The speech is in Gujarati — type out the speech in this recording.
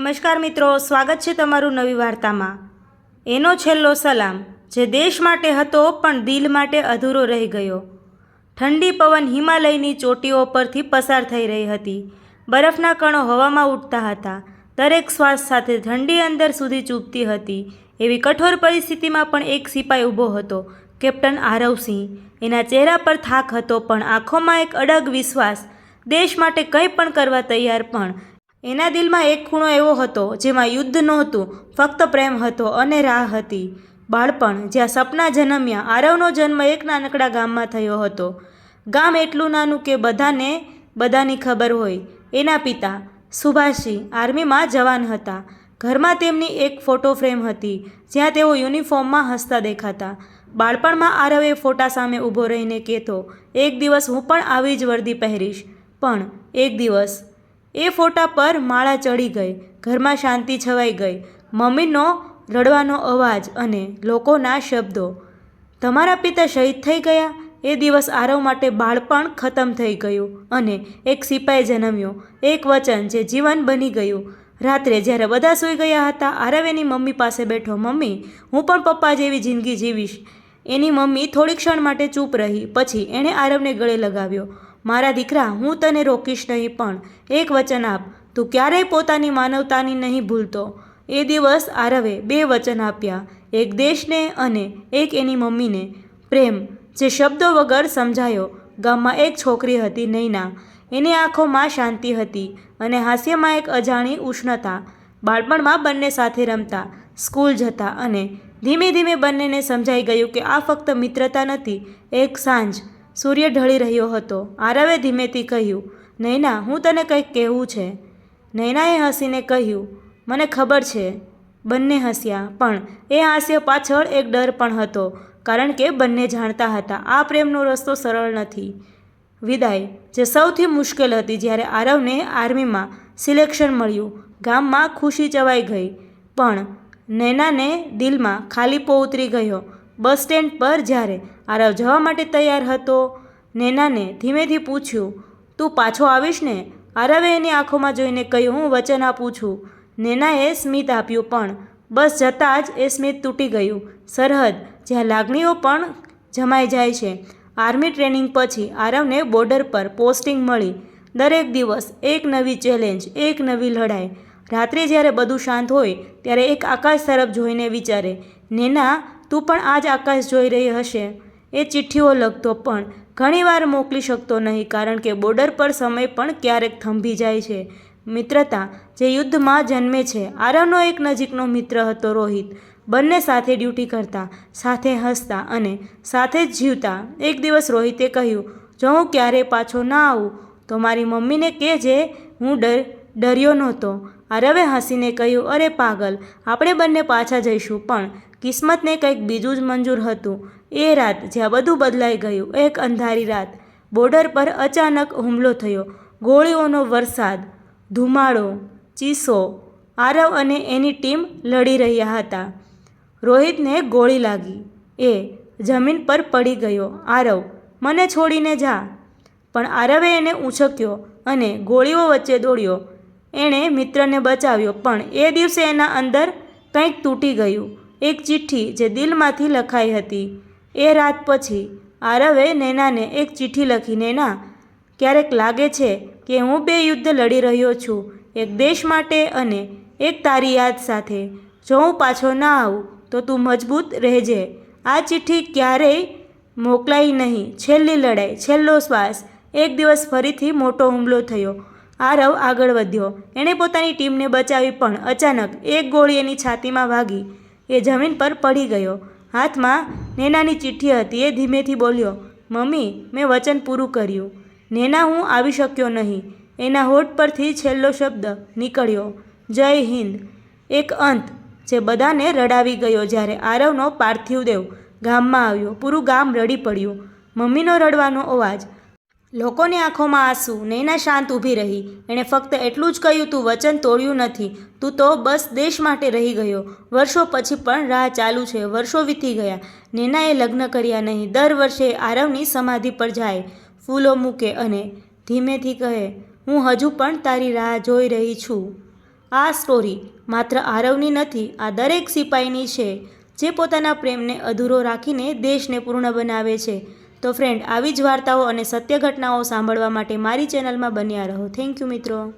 નમસ્કાર મિત્રો, સ્વાગત છે તમારું નવી વાર્તામાં। એનો છેલ્લો સલામ, જે દેશ માટે હતો પણ દિલ માટે અધૂરો રહી ગયો। ઠંડી પવન હિમાલયની ચોટીઓ પરથી પસાર થઈ રહી હતી। બરફના કણો હવામાં ઉડતા હતા। દરેક શ્વાસ સાથે ઠંડી અંદર સુધી ચૂપતી હતી। એવી કઠોર પરિસ્થિતિમાં પણ એક સિપાઈ ઊભો હતો, કેપ્ટન આરવસિંહ। એના ચહેરા પર થાક હતો પણ આંખોમાં એક અડગ વિશ્વાસ, દેશ માટે કંઈ પણ કરવા તૈયાર। પણ એના દિલમાં એક ખૂણો એવો હતો જેમાં યુદ્ધ નહોતું, ફક્ત પ્રેમ હતો અને રાહ હતી। બાળપણ, જ્યાં સપના જન્મ્યા। આરવનો જન્મ એક નાનકડા ગામમાં થયો હતો। ગામ એટલું નાનું કે બધાની ખબર હોય। એના પિતા સુભાષસિંહ આર્મીમાં જવાન હતા। ઘરમાં તેમની એક ફોટો ફ્રેમ હતી જ્યાં તેઓ યુનિફોર્મમાં હસતા દેખાતા। બાળપણમાં આરવ એ ફોટા સામે ઊભો રહીને કહેતો, એક દિવસ હું પણ આવી જ વર્દી પહેરીશ। પણ એક દિવસ એ ફોટા પર માળા ચડી ગઈ। ઘરમાં શાંતિ છવાઈ ગઈ। મમ્મીનો રડવાનો અવાજ અને લોકોના શબ્દો, તમારા પિતા શહીદ થઈ ગયા। એ દિવસ આરવ માટે બાળપણ ખતમ થઈ ગયું અને એક સિપાઈ જન્મ્યો, એક વચન જે જીવન બની ગયું। રાત્રે જ્યારે બધા સૂઈ ગયા હતા, આરવ એની મમ્મી પાસે બેઠો, મમ્મી, હું પણ પપ્પા જેવી જિંદગી જીવીશ। એની મમ્મી થોડી ક્ષણ માટે ચૂપ રહી, પછી એણે આરવને ગળે લગાવ્યો, મારા દીકરા, હું તને રોકીશ નહીં, પણ એક વચન આપ, તું ક્યારેય પોતાની માનવતાની નહીં ભૂલતો। એ દિવસ આરવે બે વચન આપ્યા, એક દેશને અને એક એની મમ્મીને। પ્રેમ જે શબ્દો વગર સમજાયો। ગામમાં એક છોકરી હતી, નૈના। એની આંખોમાં શાંતિ હતી અને હાસ્યમાં એક અજાણી ઉષ્ણતા। બાળપણમાં બંને સાથે રમતા, સ્કૂલ જતા અને ધીમે ધીમે બંનેને સમજાઈ ગયું કે આ ફક્ત મિત્રતા નથી, એક સાંજ, સૂર્ય ઢળી રહ્યો હતો। આરવે ધીમેથી કહ્યું, નૈના, હું તને કંઈક કહેવું છે। નૈનાએ હસીને કહ્યું, મને ખબર છે। બંને હસ્યા, પણ એ હાસ્ય પાછળ એક ડર પણ હતો, કારણ કે બંને જાણતા હતા આ પ્રેમનો રસ્તો સરળ નથી। વિદાય, જે સૌથી મુશ્કેલ હતી। જ્યારે આરવને આર્મીમાં સિલેક્શન મળ્યું, ગામમાં ખુશી છવાઈ ગઈ, પણ નૈનાને દિલમાં ખાલીપો ઉતરી ગયો। બસ સ્ટેન્ડ પર જ્યારે આરવ જવા માટે તૈયાર હતો, નૈનાને ધીમેથી પૂછ્યું, તું પાછો આવીશ ને? આરવે એની આંખોમાં જોઈને કહ્યું, હું વચન આપું છું। નૈનાએ સ્મિત આપ્યું, પણ બસ જતાં જ એ સ્મિત તૂટી ગયું। સરહદ, જ્યાં લાગણીઓ પણ જમાઈ જાય છે। આર્મી ટ્રેનિંગ પછી આરવને બોર્ડર પર પોસ્ટિંગ મળી। દરેક દિવસ એક નવી ચેલેન્જ, એક નવી લડાઈ। રાત્રે જ્યારે બધું શાંત હોય ત્યારે એક આકાશ તરફ જોઈને વિચારે, નૈના, તું પણ આ જ આકાશ જોઈ રહી હશે। એ ચિઠ્ઠીઓ લખતો, પણ ઘણીવાર મોકલી શકતો નહીં, કારણ કે બોર્ડર પર સમય પણ ક્યારેક થંભી જાય છે। મિત્રતા જે યુદ્ધમાં જન્મે છે। આરવનો એક નજીકનો મિત્ર હતો, રોહિત। બંને સાથે ડ્યુટી કરતા, સાથે હસતા અને સાથે જ જીવતા। એક દિવસ રોહિતે કહ્યું, જો હું ક્યારેય પાછો ના આવું તો મારી મમ્મીને કહેજે હું ડર્યો નહોતો। આરવે હસીને કહ્યું, અરે પાગલ, આપણે બંને પાછા જઈશું, પણ કિસ્મતને કંઈક બીજું જ મંજૂર હતું। એ રાત, જ્યાં બધું બદલાઈ ગયું, એક અંધારી રાત, બોર્ડર પર અચાનક હુમલો થયો। ગોળીઓનો વરસાદ, ધુમાડો, ચીસો। આરવ અને એની ટીમ લડી રહ્યા હતા। રોહિતને ગોળી લાગી, એ જમીન પર પડી ગયો। આરવ, મને છોડીને જા, પણ આરવે એને ઊંચક્યો અને ગોળીઓ વચ્ચે દોડ્યો। એણે મિત્રને બચાવ્યો, પણ એ દિવસે એના અંદર કંઈક તૂટી ગયું, એક ચિઠ્ઠી જે દિલમાંથી લખાઈ હતી। એ રાત પછી આરવે નૈનાને એક ચિઠ્ઠી લખી, નૈના, ક્યારેક લાગે છે કે હું બે યુદ્ધ લડી રહ્યો છું, એક દેશ માટે અને એક તારી યાદ સાથે। જો હું પાછો ના આવું તો તું મજબૂત રહેજે। આ ચિઠ્ઠી ક્યારેય મોકલાઈ નહીં, છેલ્લી લડાઈ, છેલ્લો શ્વાસ। એક દિવસ ફરીથી મોટો હુમલો થયો। આરવ આગળ વધ્યો, એણે પોતાની ટીમને બચાવી, પણ અચાનક એક ગોળી એની છાતીમાં વાગી, એ જમીન પર પડી ગયો। હાથમાં નૈનાની ચિઠ્ઠી હતી। એ ધીમેથી બોલ્યો, મમ્મી, મેં વચન પૂરું કર્યું। નૈના, હું આવી શક્યો નહીં। એના હોઠ પરથી છેલ્લો શબ્દ નીકળ્યો, જય હિન્દ। એક અંત જે બધાને રડાવી ગયો। જ્યારે આરવનો પાર્થિવ દેહ ગામમાં આવ્યો, પૂરું ગામ રડી પડ્યું। મમ્મીનો રડવાનો અવાજ, લોકોની આંખોમાં આંસુ। નૈના શાંત ઊભી રહી। એણે ફક્ત એટલું જ કહ્યું, તું વચન તોડ્યું નથી, તું તો બસ દેશ માટે રહી ગયો। વર્ષો પછી પણ રાહ ચાલુ છે। વર્ષો વીતી ગયા। નૈનાએ લગ્ન કર્યા નહીં। દર વર્ષે આરવની સમાધિ પર જાય, ફૂલો મૂકે અને ધીમેથી કહે, હું હજુ પણ તારી રાહ જોઈ રહી છું। આ સ્ટોરી માત્ર આરવની નથી, આ દરેક સિપાહીની છે જે પોતાના પ્રેમને અધૂરો રાખીને દેશને પૂર્ણ બનાવે છે. તો ફ્રેન્ડ, આવી જ વાર્તાઓ અને સત્ય ઘટનાઓ સાંભળવા માટે મારી ચેનલમાં બન્યા રહો. થેન્ક યુ મિત્રો.